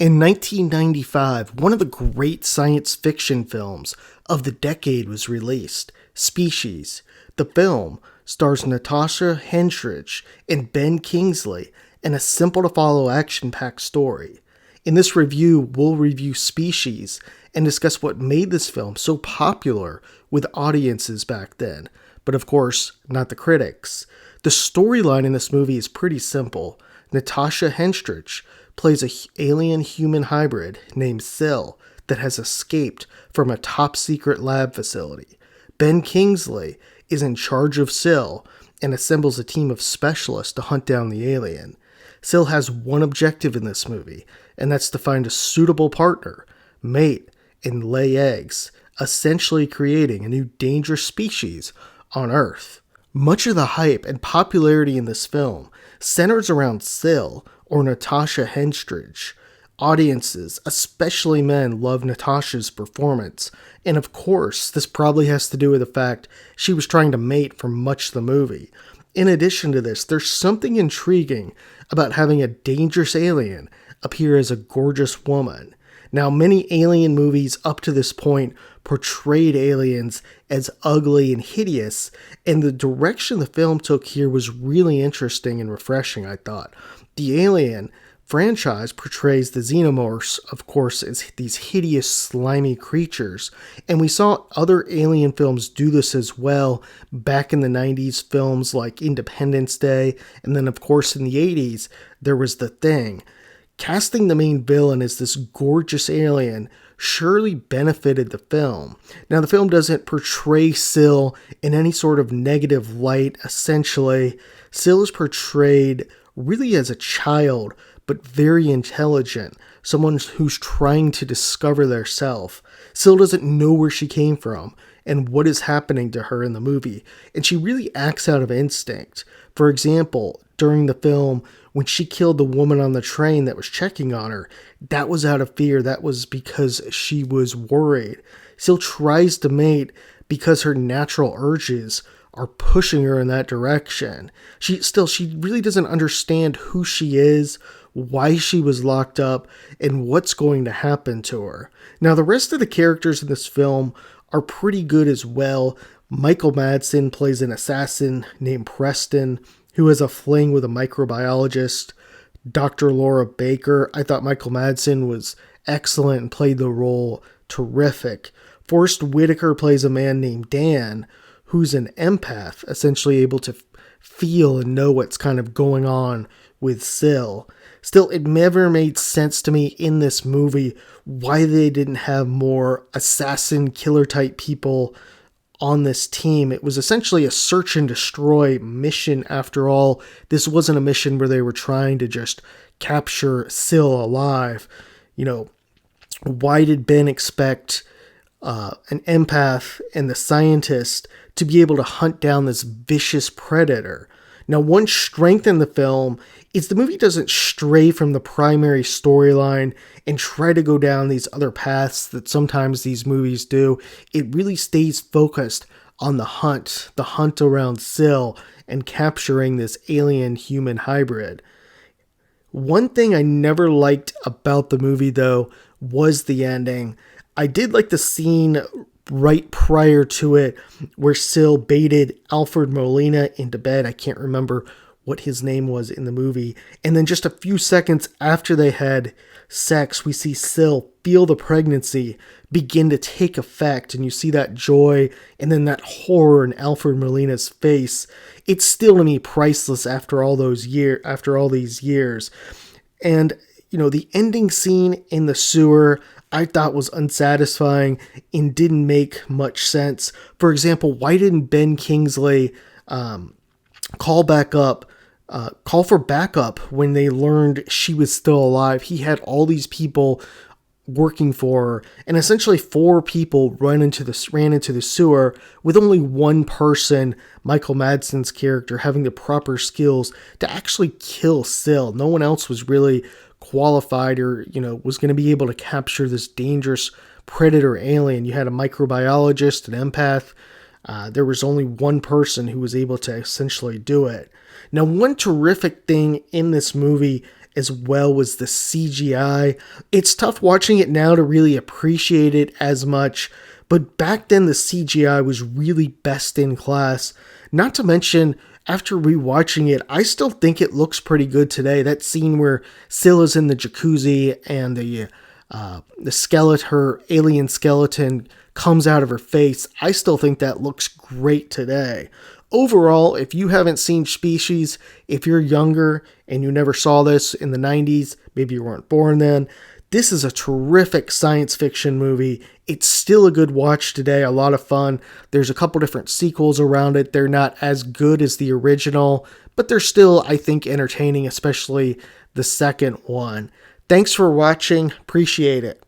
In 1995, one of the great science fiction films of the decade was released, Species. The film stars Natasha Henstridge and Ben Kingsley in a simple-to-follow action-packed story. In this review, we'll review Species and discuss what made this film so popular with audiences back then, but of course, not the critics. The storyline in this movie is pretty simple. Natasha Henstridge plays an alien-human hybrid named Syl that has escaped from a top-secret lab facility. Ben Kingsley is in charge of Syl and assembles a team of specialists to hunt down the alien. Syl has one objective in this movie, and that's to find a suitable partner, mate, and lay eggs, essentially creating a new dangerous species on Earth. Much of the hype and popularity in this film centers around Syl, or Natasha Henstridge. Audiences, especially men, love Natasha's performance, and of course, this probably has to do with the fact she was trying to mate for much of the movie. In addition to this, there's something intriguing about having a dangerous alien appear as a gorgeous woman. Now, many alien movies up to this point portrayed aliens as ugly and hideous, and the direction the film took here was really interesting and refreshing, I thought. The Alien franchise portrays the xenomorphs, of course, as these hideous, slimy creatures, and we saw other alien films do this as well back in the 90s, films like Independence Day, and then, of course, in the 80s, there was The Thing. Casting the main villain as this gorgeous alien surely benefited the film. Now, the film doesn't portray Syl in any sort of negative light, essentially. Syl is portrayed really as a child, but very intelligent, someone who's trying to discover their self. Syl doesn't know where she came from and what is happening to her in the movie, and she really acts out of instinct. For example, during the film, when she killed the woman on the train that was checking on her, that was out of fear. That was because she was worried. Syl tries to mate because her natural urges are pushing her in that direction. She really doesn't understand who she is, why she was locked up, and what's going to happen to her. Now, the rest of the characters in this film are pretty good as well. Michael Madsen plays an assassin named Preston, who has a fling with a microbiologist. Dr. Laura Baker, I thought Michael Madsen was excellent and played the role terrific. Forrest Whitaker plays a man named Dan, who's an empath, essentially able to feel and know what's kind of going on with Syl. Still, it never made sense to me in this movie why they didn't have more assassin killer type people on this team. It was essentially a search and destroy mission after all. This wasn't a mission where they were trying to just capture Syl alive. You know, why did Ben expect an empath and the scientist to be able to hunt down this vicious predator? Now, one strength in the film is the movie doesn't stray from the primary storyline and try to go down these other paths that sometimes these movies do. It really stays focused on the hunt around Syl and capturing this alien-human hybrid. One thing I never liked about the movie, though, was the ending. I did like the scene right prior to it where Syl baited Alfred Molina into bed. I can't remember what his name was in the movie. And then just a few seconds after they had sex, we see Syl feel the pregnancy begin to take effect. And you see that joy and then that horror in Alfred Molina's face. It's still, to me, priceless after all these years. And, you know, the ending scene in the sewer, I thought was unsatisfying and didn't make much sense. For example, why didn't Ben Kingsley call for backup when they learned she was still alive? He had all these people working for her, and essentially 4 people ran into the sewer with only one person, Michael Madsen's character, having the proper skills to actually kill Syl. No one else was really qualified or, was going to be able to capture this dangerous predator alien. You had a microbiologist, an empath. There was only one person who was able to essentially do it. Now, one terrific thing in this movie as well as the CGI. It's tough watching it now to really appreciate it as much, but back then the CGI was really best in class. Not to mention, after rewatching it, I still think it looks pretty good today. That scene where Scylla's in the jacuzzi and the skeleton, her alien skeleton, comes out of her face, I still think that looks great today. Overall, if you haven't seen Species, if you're younger and you never saw this in the 90s, maybe you weren't born then, this is a terrific science fiction movie. It's still a good watch today, a lot of fun. There's a couple different sequels around it. They're not as good as the original, but they're still, I think, entertaining, especially the second one. Thanks for watching. Appreciate it.